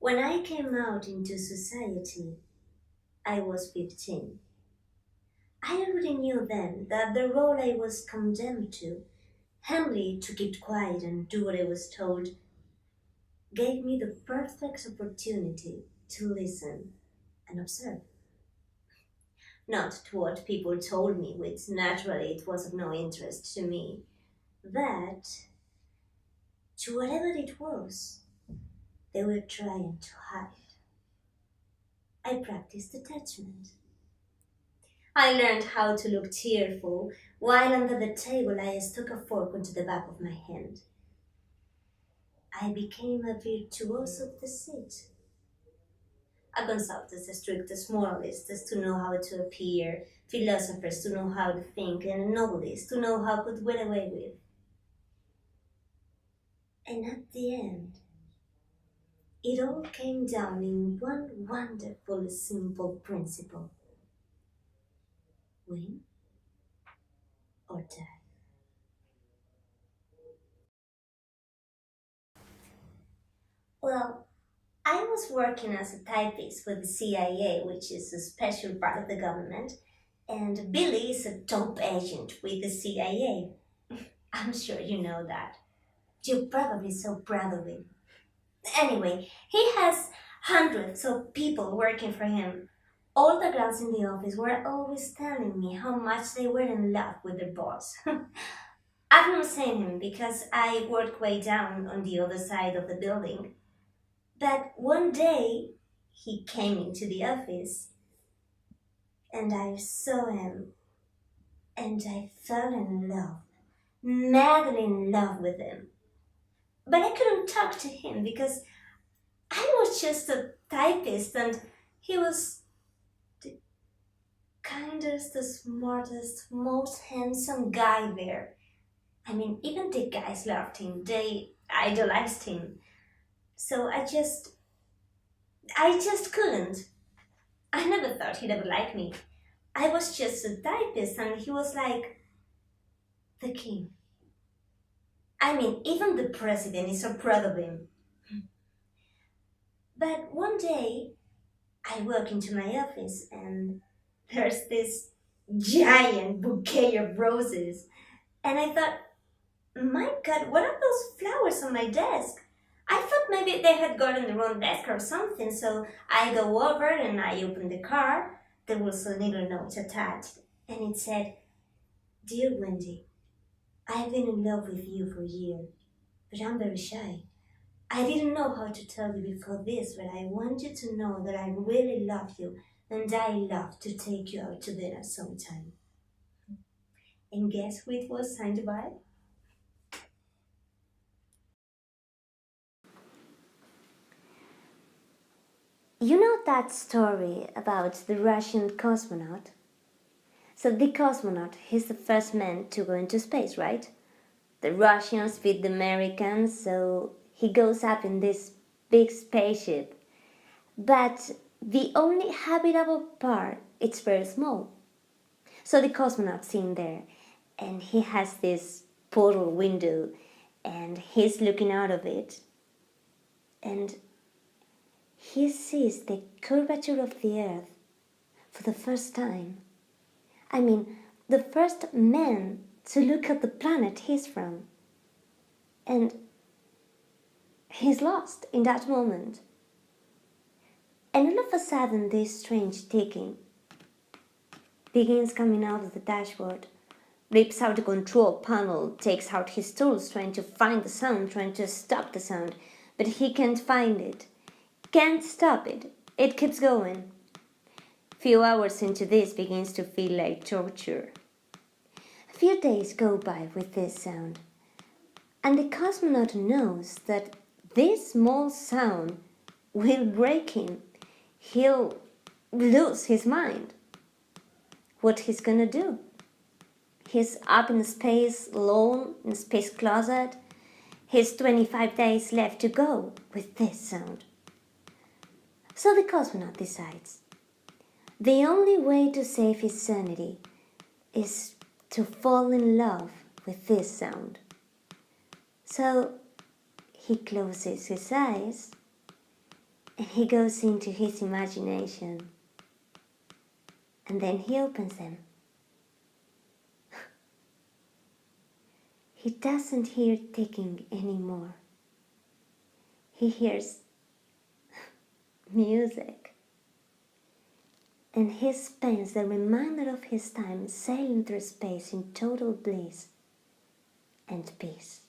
When I came out into society, I was 15. I already knew then that the role I was condemned to, namely to keep quiet and do what I was told, gave me the perfect opportunity to listen and observe. Not to what people told me, which naturally it was of no interest to me, but to whatever it was they were trying to hide. I practiced detachment. I learned how to look tearful while under the table I stuck a fork into the back of my hand. I became a virtuoso of the seat. I consulted the strictest moralists to know how to appear, philosophers to know how to think, and novelists to know how to get away with. And at the end, it all came down in one wonderful, simple principle: win or die. Well, I was working as a typist with the CIA, which is a special part of the government, and Billy is a top agent with the CIA. I'm sure you know that. You're probably so proud of him. Anyway, he has hundreds of people working for him. All the girls in the office were always telling me how much they were in love with their boss. I've not seen him because I work way down on the other side of the building. But one day he came into the office and I saw him and I fell in love, madly in love with him. But I couldn't talk to him because I was just a typist and he was the kindest, the smartest, most handsome guy there. I mean, even the guys loved him, they idolized him. So I just couldn't. I never thought he'd ever like me. I was just a typist and he was like the king. I mean, even the president is so proud of him. But one day, I walk into my office and there's this giant bouquet of roses. And I thought, my God, what are those flowers on my desk? I thought maybe they had gotten the wrong desk or something, so I go over and I open the card. There was a little note attached, and it said, "Dear Wendy, I've been in love with you for years, but I'm very shy. I didn't know how to tell you before this, but I want you to know that I really love you and I love to take you out to dinner sometime." And guess who it was signed by? You know that story about the Russian cosmonaut? So the cosmonaut, he's the first man to go into space, right? The Russians beat the Americans, so he goes up in this big spaceship. But the only habitable part, it's very small. So the cosmonaut's in there, and he has this portal window, and he's looking out of it, and he sees the curvature of the earth for the first time. I mean, the first man to look at the planet he's from. And he's lost in that moment. And all of a sudden, this strange ticking begins coming out of the dashboard, rips out the control panel, takes out his tools, trying to find the sound, trying to stop the sound, but he can't find it. Can't stop it. It keeps going. Few hours into this begins to feel like torture. A few days go by with this sound, and the cosmonaut knows that this small sound will break him. He'll lose his mind. What he's gonna do? He's up in space, alone, in a space closet. He's 25 days left to go with this sound. So the cosmonaut decides the only way to save his sanity is to fall in love with this sound. So he closes his eyes and he goes into his imagination, and then he opens them. He doesn't hear ticking anymore. He hears music. And he spends the remainder of his time sailing through space in total bliss and peace.